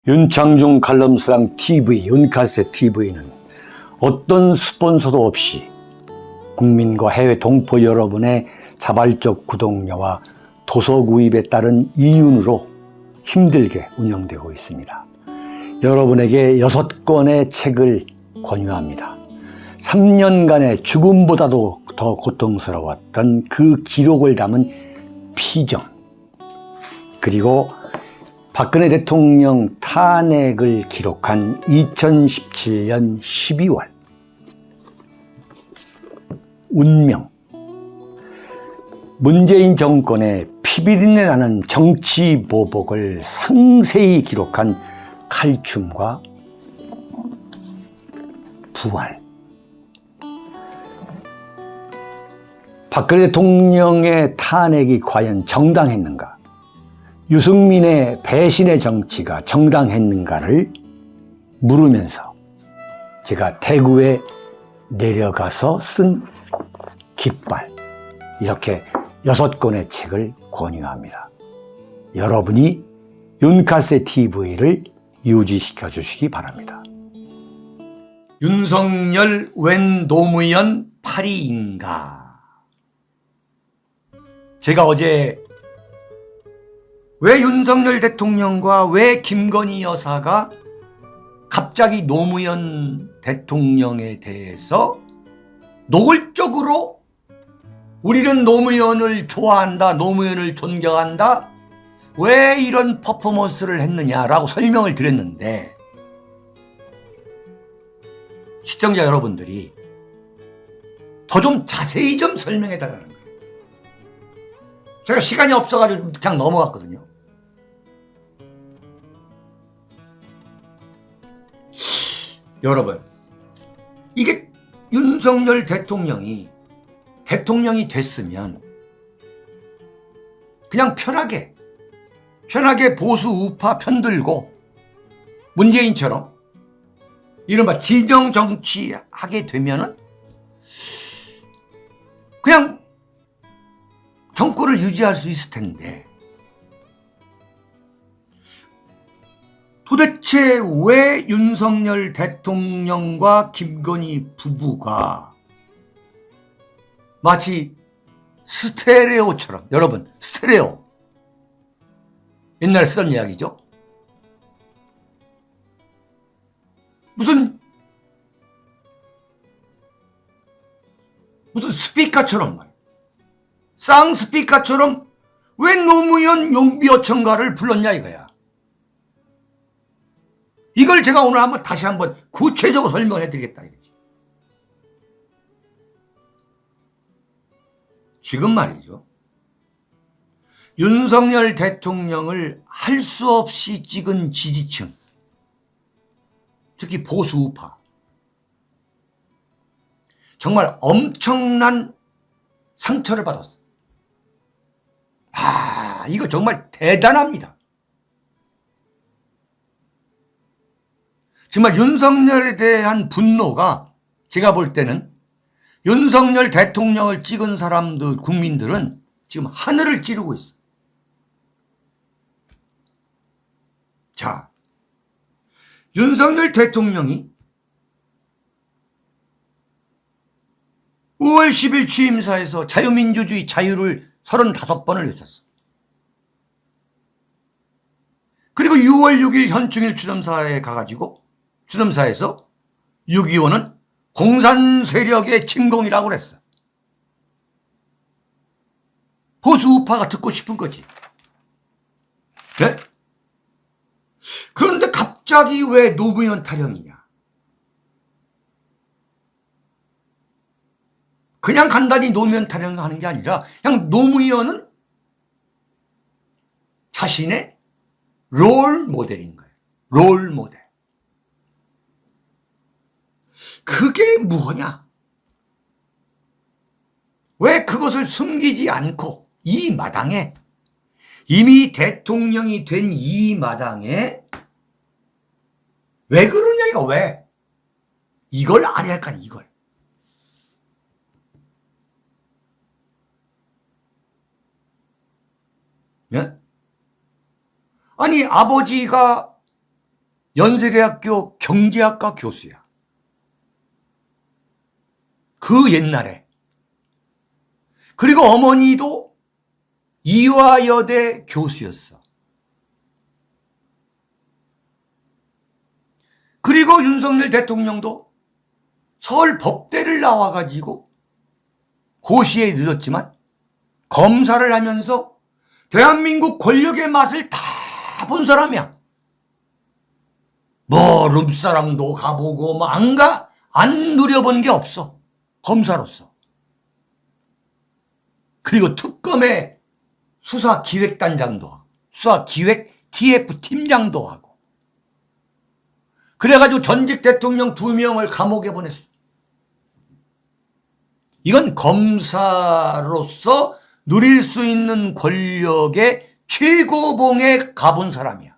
윤창중 칼럼스랑 TV, 윤칼세 TV는 어떤 스폰서도 없이 국민과 해외 동포 여러분의 자발적 구독료와 도서 구입에 따른 이윤으로 힘들게 운영되고 있습니다. 여러분에게 6권의 책을 권유합니다. 3년간의 죽음보다도 더 고통스러웠던 그 기록을 담은 피정, 그리고 박근혜 대통령 탄핵을 기록한 2017년 12월, 운명, 문재인 정권의 피비린내 나는 정치 보복을 상세히 기록한 칼춤과 부활, 박근혜 대통령의 탄핵이 과연 정당했는가, 유승민의 배신의 정치가 정당했는가를 물으면서 제가 대구에 내려가서 쓴 깃발, 이렇게 6권의 책을 권유합니다. 여러분이 윤칼세 TV를 유지시켜 주시기 바랍니다. 윤석열 웬 노무현 파리인가? 제가 어제 왜 윤석열 대통령과 왜 김건희 여사가 갑자기 노무현 대통령에 대해서 노골적으로 우리는 노무현을 좋아한다, 노무현을 존경한다, 왜 이런 퍼포먼스를 했느냐라고 설명을 드렸는데, 시청자 여러분들이 더 좀 자세히 좀 설명해 달라는 거예요. 제가 시간이 없어가지고 그냥 넘어갔거든요. 여러분, 이게 윤석열 대통령이 됐으면 그냥 편하게 보수 우파 편들고 문재인처럼 이른바 진영 정치 하게 되면은 그냥 정권을 유지할 수 있을 텐데, 도대체 왜 윤석열 대통령과 김건희 부부가 마치 스테레오처럼, 여러분, 스테레오, 옛날에 쓰던 이야기죠. 무슨 스피커처럼 말이야. 쌍스피커처럼 왜 노무현 용비어천가를 불렀냐 이거야. 이걸 제가 오늘 다시 한번 구체적으로 설명해 드리겠다 이거지. 지금 말이죠, 윤석열 대통령을 할 수 없이 찍은 지지층, 특히 보수 우파, 정말 엄청난 상처를 받았어. 이거 정말 대단합니다. 정말 윤석열에 대한 분노가, 제가 볼 때는 윤석열 대통령을 찍은 사람들, 국민들은 지금 하늘을 찌르고 있어. 자, 윤석열 대통령이 5월 10일 취임사에서 자유민주주의 자유를 35번을 외쳤어. 그리고 6월 6일 현충일 추념사에 가가지고 추념사에서 6.25는 공산 세력의 침공이라고 그랬어. 보수 우파가 듣고 싶은 거지. 네? 그런데 갑자기 왜 노무현 타령이냐? 그냥 간단히 노무현 타령을 하는 게 아니라 그냥 노무현은 자신의 롤 모델인 거예요. 롤 모델. 그게 뭐냐? 왜 그것을 숨기지 않고 이 마당에, 이미 대통령이 된 이 마당에 왜 그러냐 이거, 왜? 이걸 안 해야 할까, 이걸. 예? 아니, 아버지가 연세대학교 경제학과 교수야. 그 옛날에. 그리고 어머니도 이화여대 교수였어. 그리고 윤석열 대통령도 서울 법대를 나와가지고 고시에 늦었지만 검사를 하면서 대한민국 권력의 맛을 다 본 사람이야. 뭐 룸사랑도 가보고 뭐 안 누려본 게 없어. 검사로서. 그리고 특검의 수사기획단장도 하고 수사기획 TF 팀장도 하고 그래가지고 전직 대통령 2명을 감옥에 보냈어. 이건 검사로서 누릴 수 있는 권력의 최고봉에 가본 사람이야.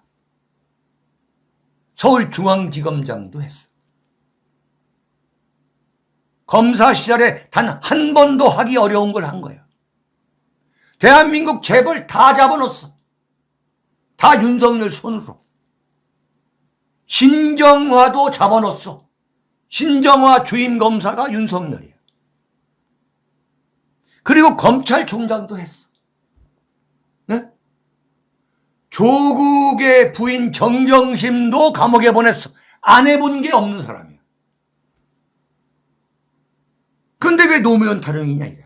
서울중앙지검장도 했어. 검사 시절에 단 한 번도 하기 어려운 걸 한 거야. 대한민국 재벌 다 잡아놓았어. 다 윤석열 손으로. 신정화도 잡아놓았어. 신정화 주임 검사가 윤석열이야. 그리고 검찰총장도 했어. 네? 조국의 부인 정경심도 감옥에 보냈어. 안 해본 게 없는 사람이야. 근데 왜 노무현 타령이냐 이게.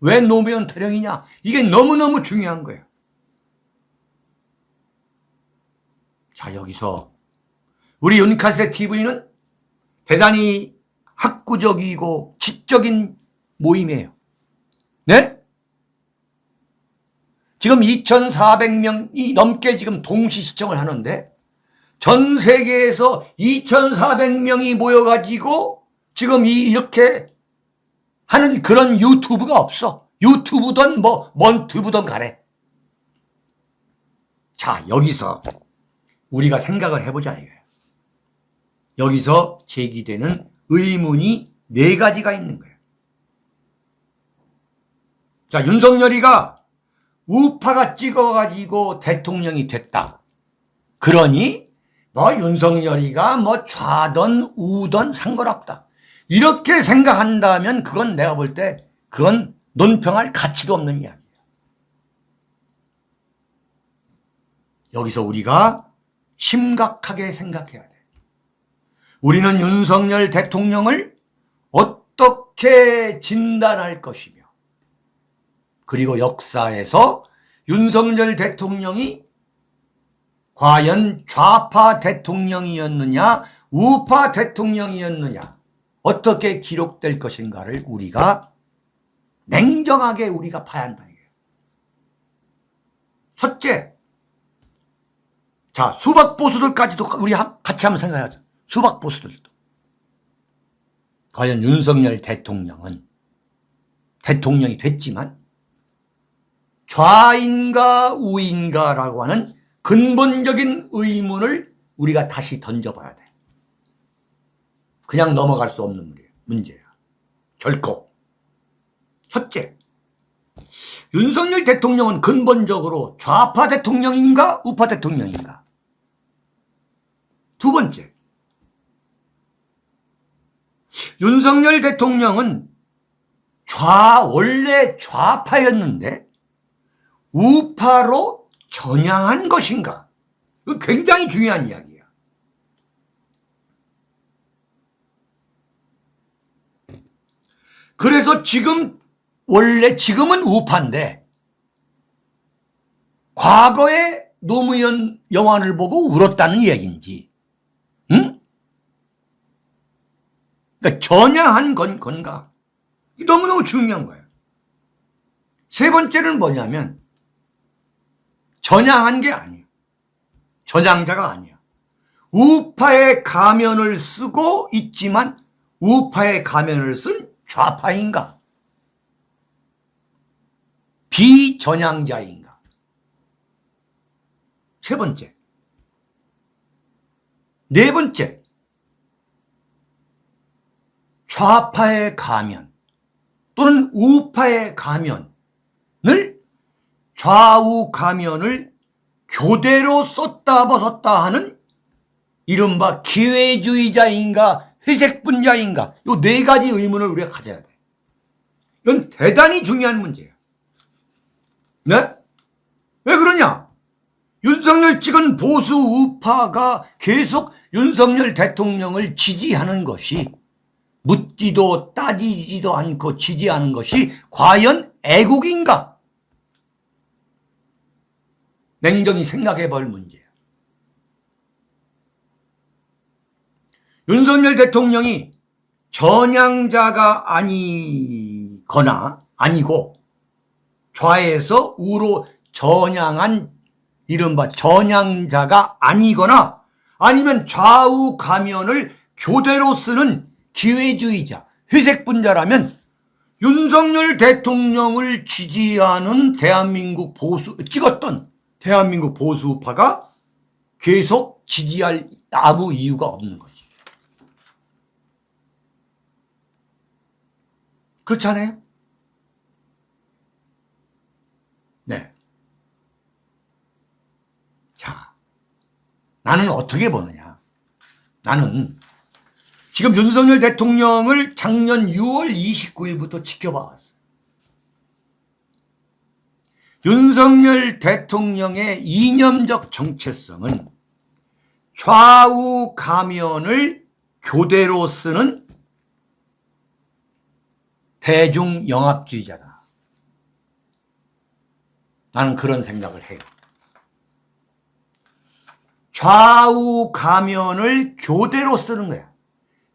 왜 노무현 타령이냐. 이게 너무너무 중요한 거야. 자, 여기서 우리 윤카세 TV는 대단히 학구적이고 지적인 모임이에요. 네? 지금 2,400명이 넘게 지금 동시 시청을 하는데 전 세계에서 2,400명이 모여가지고 지금 이렇게 하는 그런 유튜브가 없어. 유튜브든 뭔 튜브든 간에. 자, 여기서 우리가 생각을 해보자 이거예요. 여기서 제기되는 의문이 4가지가 있는 거예요. 자, 윤석열이가 우파가 찍어가지고 대통령이 됐다. 그러니 윤석열이가 좌든 우든 상관없다. 이렇게 생각한다면 그건 내가 볼 때 그건 논평할 가치도 없는 이야기야. 여기서 우리가 심각하게 생각해야 돼. 우리는 윤석열 대통령을 어떻게 진단할 것이며 그리고 역사에서 윤석열 대통령이 과연 좌파 대통령이었느냐 우파 대통령이었느냐 어떻게 기록될 것인가를 우리가 냉정하게 우리가 봐야 한다. 첫째, 자, 수박 보수들까지도 우리 같이 한번 생각하자. 수박 보수들도 과연 윤석열 대통령은 대통령이 됐지만 좌인가 우인가라고 하는 근본적인 의문을 우리가 다시 던져봐야 돼. 그냥 넘어갈 수 없는 문제야. 결코. 첫째, 윤석열 대통령은 근본적으로 좌파 대통령인가 우파 대통령인가? 두 번째, 윤석열 대통령은 원래 좌파였는데 우파로 전향한 것인가? 굉장히 중요한 이야기야. 그래서 지금은 우파인데 과거에 노무현 영화를 보고 울었다는 얘기인지, 응? 그러니까 전향한 건가? 너무너무 중요한 거예요. 세 번째는 뭐냐면 전향한 게 아니에요. 전향자가 아니야. 우파의 가면을 쓰고 있지만 우파의 가면을 쓴 좌파인가? 비전향자인가? 세 번째. 네 번째. 좌파의 가면 또는 우파의 가면을 좌우 가면을 교대로 썼다 벗었다 하는 이른바 기회주의자인가 회색분자인가, 이 네 가지 의문을 우리가 가져야 돼. 이건 대단히 중요한 문제예요. 네? 왜 그러냐? 윤석열 찍은 보수 우파가 계속 윤석열 대통령을 지지하는 것이, 묻지도 따지지도 않고 지지하는 것이 과연 애국인가? 냉정히 생각해 볼 문제예요. 윤석열 대통령이 전향자가 아니고 좌에서 우로 전향한 이른바 전향자가 아니거나, 아니면 좌우 가면을 교대로 쓰는 기회주의자, 회색분자라면 윤석열 대통령을 지지하는 찍었던 대한민국 보수파가 계속 지지할 아무 이유가 없는 거지. 그렇지 않아요? 네. 자, 나는 어떻게 보느냐? 나는 지금 윤석열 대통령을 작년 6월 29일부터 지켜봐왔어요. 윤석열 대통령의 이념적 정체성은 좌우 가면을 교대로 쓰는 대중영합주의자다. 나는 그런 생각을 해요. 좌우 가면을 교대로 쓰는 거야.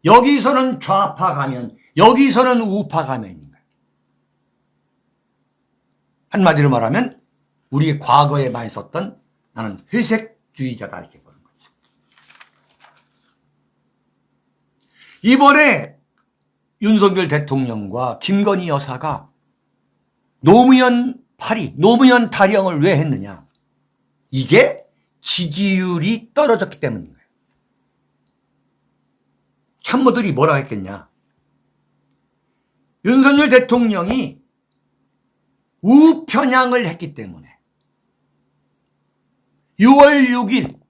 여기서는 좌파 가면, 여기서는 우파 가면인 거야. 한마디로 말하면 우리 과거에 많이 썼던, 나는 회색주의자다, 이렇게 보는 거지. 이번에 윤석열 대통령과 김건희 여사가 노무현 타령을 왜 했느냐? 이게 지지율이 떨어졌기 때문인 거예요. 참모들이 뭐라 했겠냐? 윤석열 대통령이 우편향을 했기 때문에 6월 6일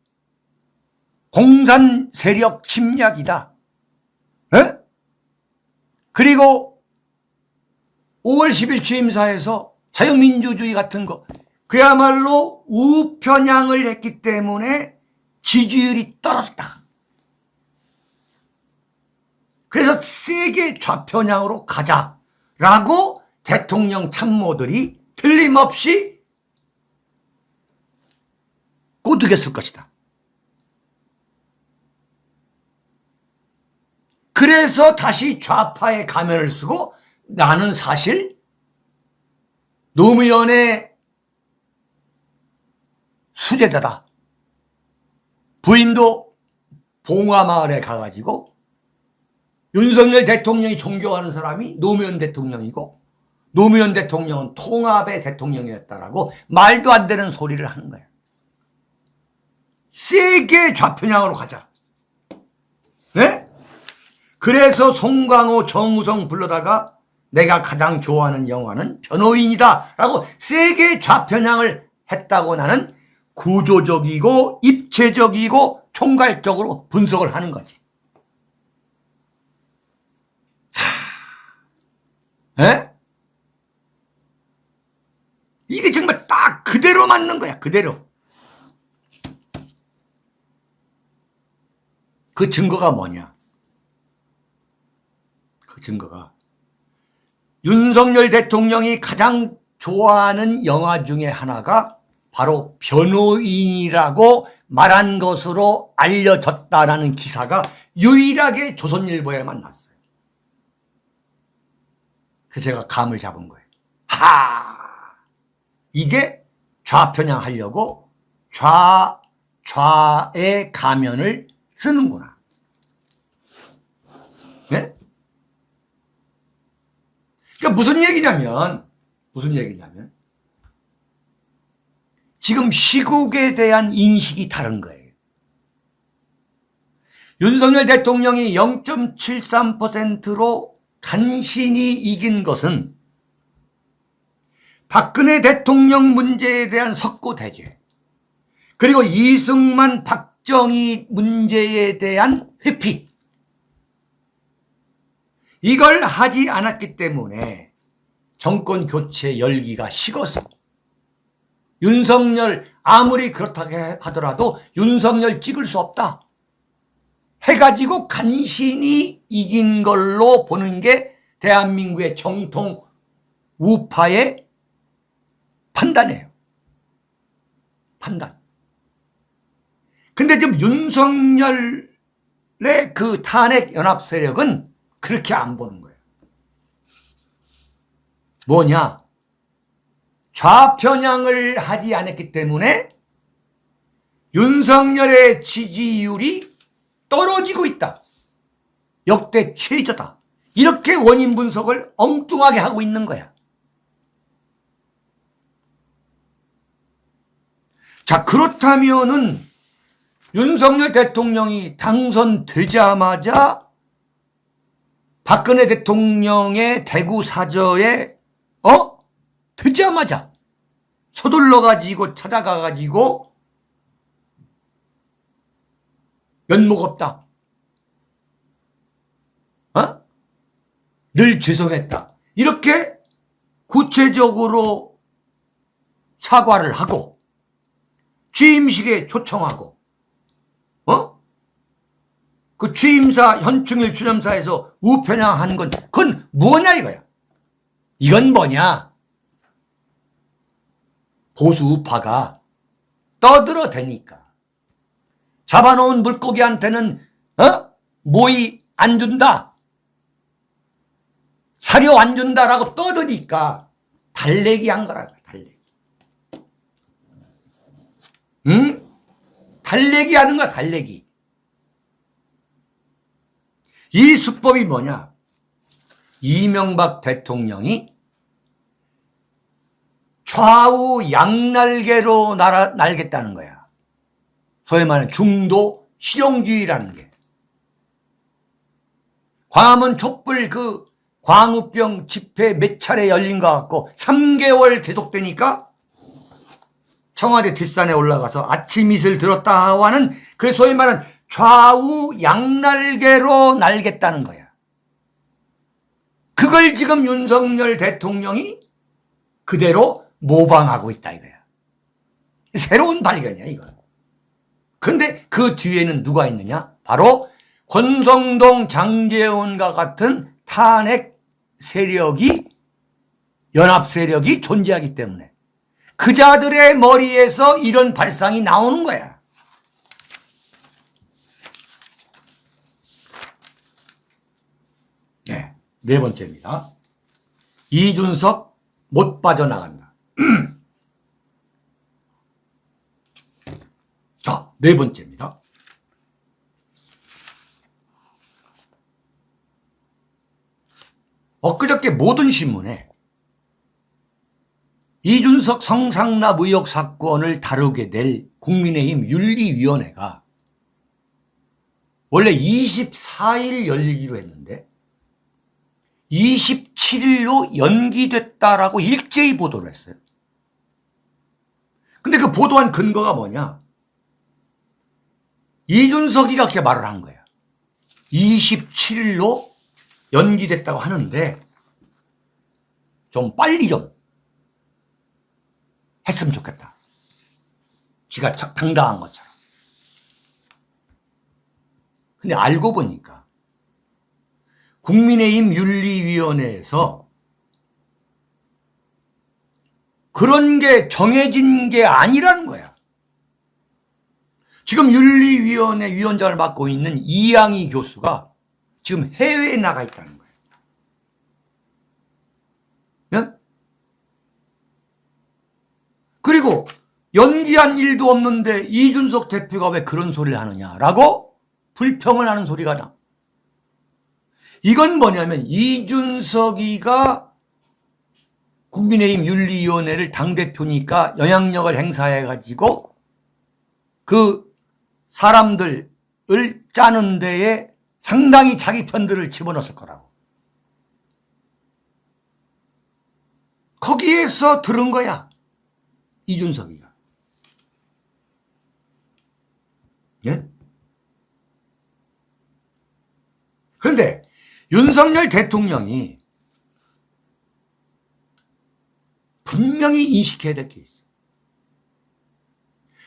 공산 세력 침략이다. 에? 그리고 5월 10일 취임사에서 자유민주주의 같은 거, 그야말로 우편향을 했기 때문에 지지율이 떨어졌다. 그래서 세게 좌편향으로 가자라고 대통령 참모들이 틀림없이 꼬드겼을 것이다. 그래서 다시 좌파의 가면을 쓰고, 나는 사실 노무현의 수제자다. 부인도 봉화마을에 가가지고 윤석열 대통령이 존경하는 사람이 노무현 대통령이고, 노무현 대통령은 통합의 대통령이었다라고 말도 안 되는 소리를 하는 거야. 세게 좌편향으로 가자. 네? 그래서 송강호, 정우성 불러다가 내가 가장 좋아하는 영화는 변호인이다 라고 세게 좌편향을 했다고 나는 구조적이고 입체적이고 총괄적으로 분석을 하는 거지. 에? 이게 정말 딱 그대로 맞는 거야. 그대로. 그 증거가 뭐냐? 그 증거가 윤석열 대통령이 가장 좋아하는 영화 중에 하나가 바로 변호인이라고 말한 것으로 알려졌다라는 기사가 유일하게 조선일보에만 났어요. 그래서 제가 감을 잡은 거예요. 이게 좌편향 하려고 좌의 가면을 쓰는구나. 네? 그러니까 무슨 얘기냐면 지금 시국에 대한 인식이 다른 거예요. 윤석열 대통령이 0.73%로 간신히 이긴 것은 박근혜 대통령 문제에 대한 석고대죄, 그리고 이승만 박정희 문제에 대한 회피, 이걸 하지 않았기 때문에 정권 교체 열기가 식어서 윤석열, 아무리 그렇다고 하더라도 윤석열 찍을 수 없다 해가지고 간신히 이긴 걸로 보는 게 대한민국의 정통 우파의 판단이에요. 판단. 근데 지금 윤석열의 그 탄핵 연합 세력은 그렇게 안 보는 거예요. 뭐냐? 좌편향을 하지 않았기 때문에 윤석열의 지지율이 떨어지고 있다. 역대 최저다. 이렇게 원인 분석을 엉뚱하게 하고 있는 거야. 자, 그렇다면은 윤석열 대통령이 당선되자마자 박근혜 대통령의 대구 사저에 되자마자 서둘러 가지고 찾아가 가지고 면목 없다. 늘 죄송했다. 이렇게 구체적으로 사과를 하고 취임식에 초청하고 그 취임사 현충일 추념사에서 우편향한 건 그건 뭐냐 이거야. 이건 뭐냐? 보수 우파가 떠들어대니까 잡아놓은 물고기한테는 모이 안 준다, 사료 안 준다라고 떠드니까 달래기 한 거라고. 달래기. 응? 달래기 하는 거야. 달래기. 이 수법이 뭐냐? 이명박 대통령이 좌우 양날개로 날겠다는 거야. 소위 말하는 중도 실용주의라는 게. 광화문 촛불 그 광우병 집회 몇 차례 열린 것 같고 3개월 계속되니까 청와대 뒷산에 올라가서 아침 이슬 들었다 하는 그 소위 말하는 좌우 양날개로 날겠다는 거야. 그걸 지금 윤석열 대통령이 그대로 모방하고 있다 이거야. 새로운 발견이야 이건. 근데 그 뒤에는 누가 있느냐? 바로 권성동, 장제원과 같은 탄핵 세력이, 연합 세력이 존재하기 때문에 그자들의 머리에서 이런 발상이 나오는 거야. 네, 네 번째입니다. 이준석 못 빠져나간다. 자, 네 번째입니다. 엊그저께 모든 신문에 이준석 성상납 의혹 사건을 다루게 될 국민의힘 윤리위원회가 원래 24일 열리기로 했는데 27일로 연기됐다라고 일제히 보도를 했어요. 근데 그 보도한 근거가 뭐냐? 이준석이가 그렇게 말을 한 거야. 27일로 연기됐다고 하는데 좀 빨리 좀 했으면 좋겠다. 지가 당당한 것처럼. 근데 알고 보니까 국민의힘 윤리위원회에서 그런 게 정해진 게 아니라는 거야. 지금 윤리위원회 위원장을 맡고 있는 이양희 교수가 지금 해외에 나가 있다는 거예요. 네? 그리고 연기한 일도 없는데 이준석 대표가 왜 그런 소리를 하느냐라고 불평을 하는 소리가 나. 이건 뭐냐면 이준석이가 국민의힘 윤리위원회를 당대표니까 영향력을 행사해가지고 그 사람들을 짜는 데에 상당히 자기 편들을 집어넣었을 거라고. 거기에서 들은 거야. 이준석이가. 예? 그런데 윤석열 대통령이 분명히 인식해야 될 게 있어요.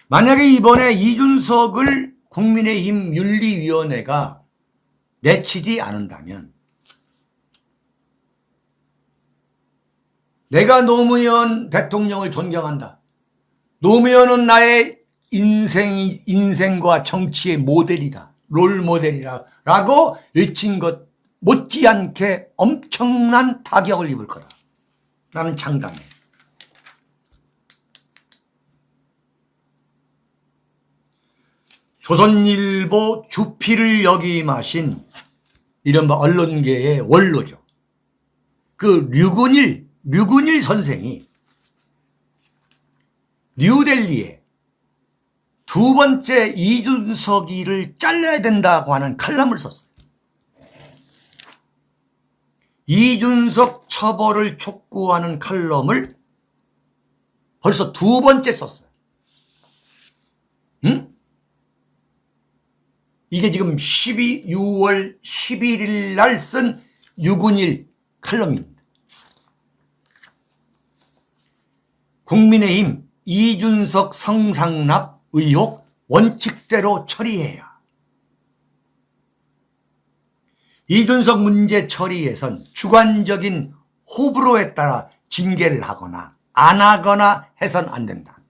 만약에 이번에 이준석을 국민의힘 윤리위원회가 내치지 않는다면 내가 노무현 대통령을 존경한다. 노무현은 나의 인생과 정치의 모델이다. 롤 모델이라고 외친 것 못지않게 엄청난 타격을 입을 거다. 나는 장담해. 조선일보 주필을 역임하신 이른바 언론계의 원로죠. 그 류근일 선생이 뉴델리에 두 번째 이준석이를 잘라야 된다고 하는 칼럼을 썼어요. 이준석 처벌을 촉구하는 칼럼을 벌써 두 번째 썼어요. 응? 이게 지금 6월 11일 날 쓴 류근일 칼럼입니다. 국민의힘 이준석 성상납 의혹 원칙대로 처리해야. 이준석 문제 처리에선 주관적인 호불호에 따라 징계를 하거나 안 하거나 해선 안 된다.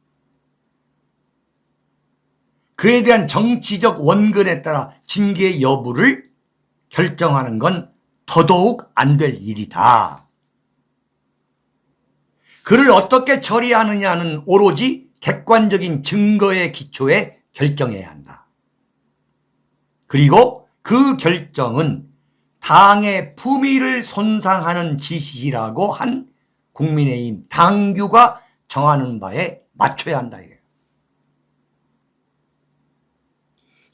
그에 대한 정치적 원근에 따라 징계 여부를 결정하는 건 더더욱 안 될 일이다. 그를 어떻게 처리하느냐는 오로지 객관적인 증거의 기초에 결정해야 한다. 그리고 그 결정은 당의 품위를 손상하는 지시라고 한 국민의힘 당규가 정하는 바에 맞춰야 한다.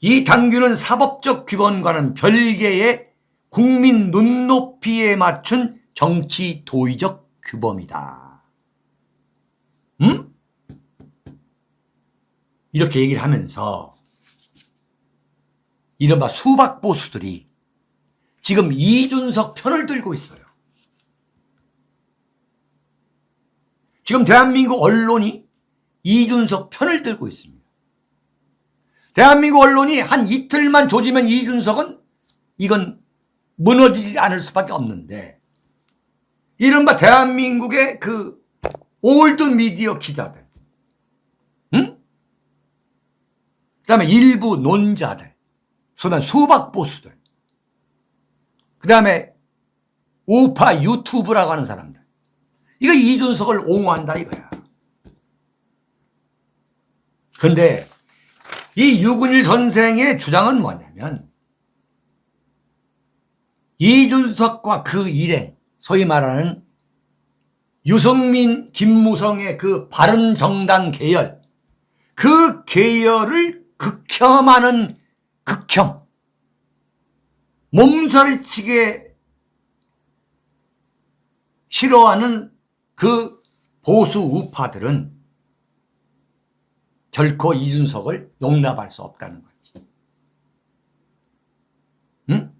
이 당규는 사법적 규범과는 별개의 국민 눈높이에 맞춘 정치 도의적 규범이다. 이렇게 얘기를 하면서 이른바 수박 보수들이 지금 이준석 편을 들고 있어요. 지금 대한민국 언론이 이준석 편을 들고 있습니다. 대한민국 언론이 한 이틀만 조지면 이준석은 이건 무너지지 않을 수밖에 없는데, 이른바 대한민국의 그 올드 미디어 기자들, 응? 그 다음에 일부 논자들, 소위 수박 보수들, 그 다음에 우파 유튜브라고 하는 사람들, 이거 이준석을 옹호한다 이거야. 근데 이 유근일 선생의 주장은 뭐냐면, 이준석과 그 일행, 소위 말하는 유승민, 김무성의 그 바른정당 계열, 그 계열을 극혐하는 극혐, 몸서리치게 싫어하는 그 보수 우파들은 결코 이준석을 용납할 수 없다는 거지. 응?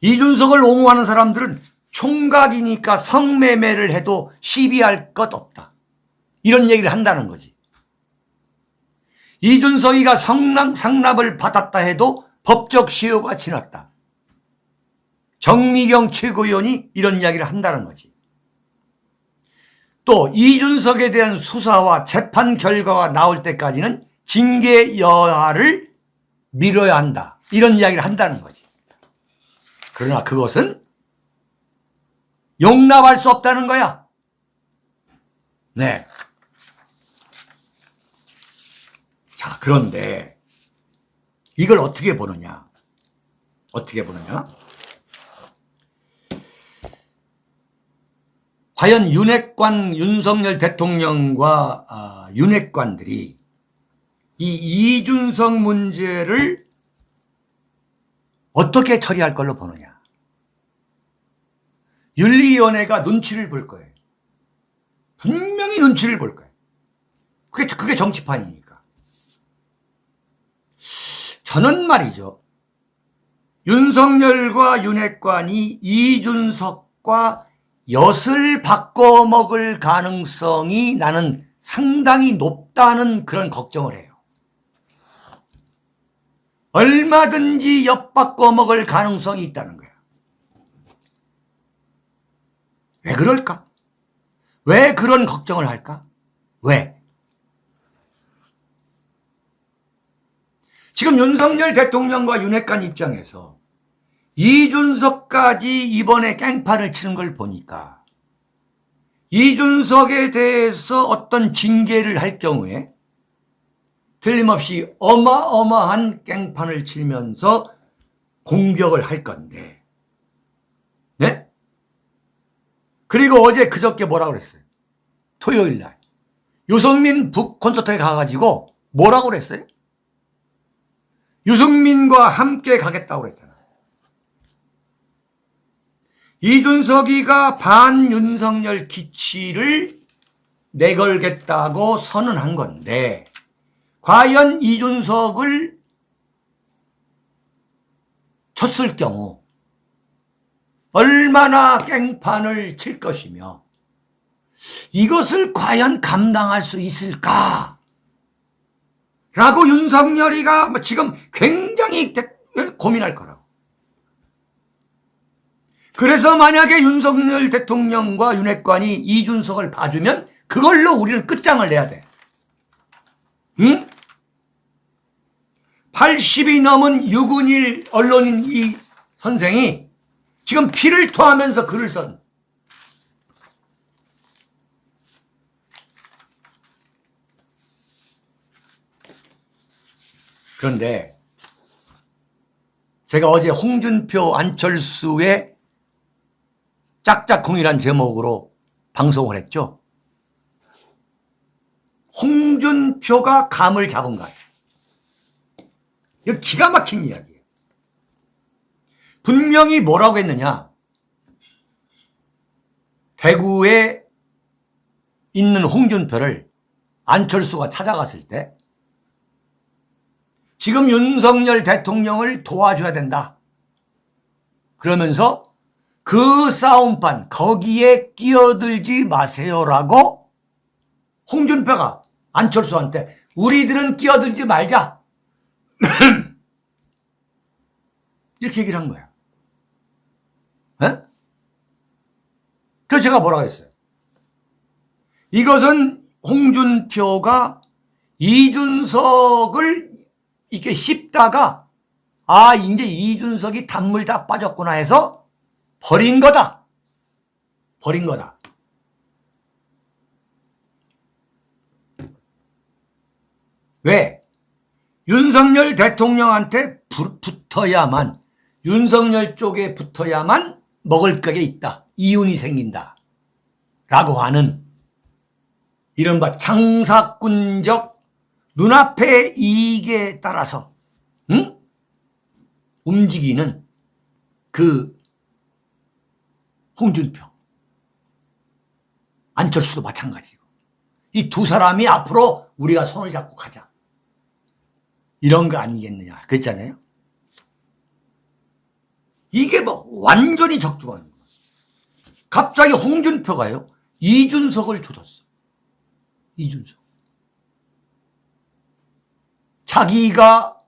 이준석을 옹호하는 사람들은 총각이니까 성매매를 해도 시비할 것 없다, 이런 얘기를 한다는 거지. 이준석이가 상납을 받았다 해도 법적 시효가 지났다, 정미경 최고위원이 이런 이야기를 한다는 거지. 또 이준석에 대한 수사와 재판 결과가 나올 때까지는 징계 여하를 미뤄야 한다, 이런 이야기를 한다는 거지. 그러나 그것은 용납할 수 없다는 거야. 네. 자, 그런데 이걸 어떻게 보느냐? 어떻게 보느냐? 과연 윤핵관, 윤석열 대통령과 윤핵관들이 이 이준석 문제를 어떻게 처리할 걸로 보느냐? 윤리위원회가 눈치를 볼 거예요. 분명히 눈치를 볼 거예요. 그게 정치판이니까. 저는 말이죠, 윤석열과 윤핵관이 이준석과 엿을 바꿔 먹을 가능성이 나는 상당히 높다는 그런 걱정을 해요. 얼마든지 엿 바꿔 먹을 가능성이 있다는 거야. 왜 그럴까? 왜 그런 걱정을 할까? 왜? 지금 윤석열 대통령과 윤핵관 입장에서 이준석까지 이번에 깽판을 치는 걸 보니까 이준석에 대해서 어떤 징계를 할 경우에 틀림없이 어마어마한 깽판을 치면서 공격을 할 건데, 네? 그리고 어제 그저께 뭐라고 그랬어요? 토요일 날 유승민 북 콘서트에 가가지고 뭐라고 그랬어요? 유승민과 함께 가겠다고 그랬잖아요. 이준석이가 반윤석열 기치를 내걸겠다고 선언한 건데, 과연 이준석을 쳤을 경우 얼마나 깽판을 칠 것이며 이것을 과연 감당할 수 있을까? 라고 윤석열이가 지금 굉장히 고민할 거라고. 그래서 만약에 윤석열 대통령과 윤핵관이 이준석을 봐주면 그걸로 우리는 끝장을 내야 돼. 응? 80이 넘은 유근일 언론인 이 선생이 지금 피를 토하면서 글을 쓴, 그런데 제가 어제 홍준표 안철수의 짝짝꿍이란 제목으로 방송을 했죠. 홍준표가 감을 잡은 거예요. 이거 기가 막힌 이야기예요. 분명히 뭐라고 했느냐. 대구에 있는 홍준표를 안철수가 찾아갔을 때 지금 윤석열 대통령을 도와줘야 된다. 그러면서 그 싸움판 거기에 끼어들지 마세요라고 홍준표가 안철수한테 우리들은 끼어들지 말자 이렇게 얘기를 한 거야. 에? 그래서 제가 뭐라고 했어요? 이것은 홍준표가 이준석을 이렇게 씹다가 이제 이준석이 단물 다 빠졌구나 해서 버린 거다. 버린 거다. 왜? 윤석열 대통령한테 붙어야만, 윤석열 쪽에 붙어야만 먹을 거게 있다. 이윤이 생긴다. 라고 하는 이른바 장사꾼적 눈앞의 이익에 따라서 움직이는 그 홍준표, 안철수도 마찬가지고 이 두 사람이 앞으로 우리가 손을 잡고 가자. 이런 거 아니겠느냐 그랬잖아요. 이게 뭐 완전히 적중하는 거예요. 갑자기 홍준표가요 이준석을 조졌어. 이준석. 자기가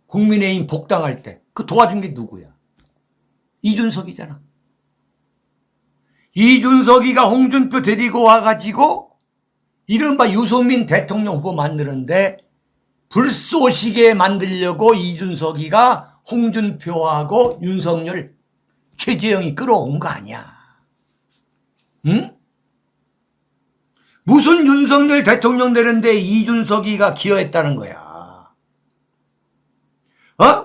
국민의힘 복당할 때 그 도와준 게 누구야? 이준석이잖아. 이준석이가 홍준표 데리고 와가지고 이른바 유승민 대통령 후보 만드는데 불쏘시게 만들려고 이준석이가 홍준표하고 윤석열, 최재형이 끌어온 거 아니야. 응? 무슨 윤석열 대통령 되는데 이준석이가 기여했다는 거야.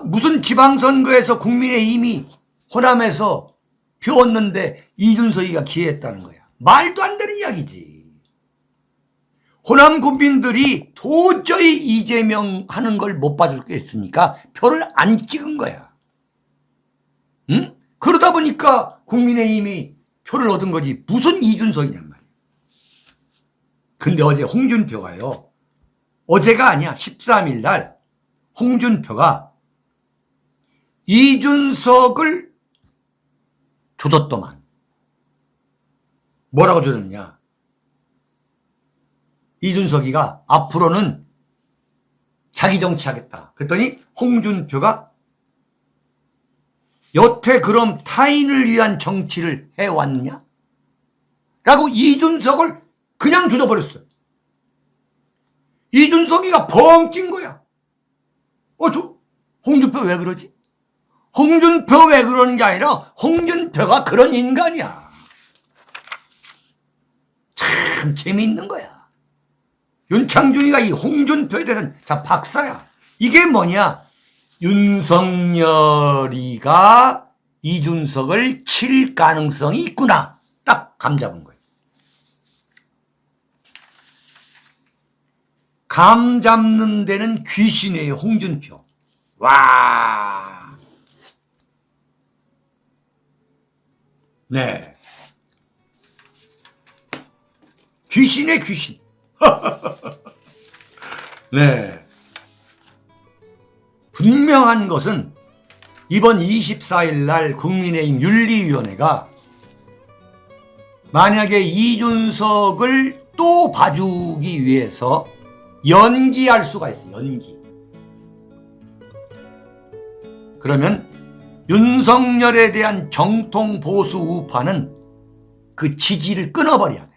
무슨 지방선거에서 국민의힘이 호남에서 표 얻는데 이준석이가 기여했다는 거야. 말도 안 되는 이야기지. 호남 국민들이 도저히 이재명 하는 걸 못 봐주겠으니까 표를 안 찍은 거야. 응? 그러다 보니까 국민의힘이 표를 얻은 거지. 무슨 이준석이냔 말이야. 근데 어제 홍준표가요. 어제가 아니야. 13일 날 홍준표가 이준석을 조졌더만. 뭐라고 조졌냐? 이준석이가 앞으로는 자기 정치하겠다. 그랬더니 홍준표가 여태 그럼 타인을 위한 정치를 해왔냐? 라고 이준석을 그냥 조져버렸어요. 이준석이가 벙 찐 거야. 홍준표 왜 그러지? 홍준표 왜 그러는 게 아니라 홍준표가 그런 인간이야. 참 재미있는 거야. 윤창중이가 이 홍준표에 대해서는 자 박사야. 이게 뭐냐? 윤석열이가 이준석을 칠 가능성이 있구나. 딱 감 잡은 거예요. 감 잡는 데는 귀신이에요. 홍준표. 와. 네. 귀신의 귀신. 네. 분명한 것은 이번 24일 날 국민의힘 윤리위원회가 만약에 이준석을 또 봐주기 위해서 연기할 수가 있어요. 연기. 그러면 윤석열에 대한 정통 보수 우파는 그 지지를 끊어버려야 돼.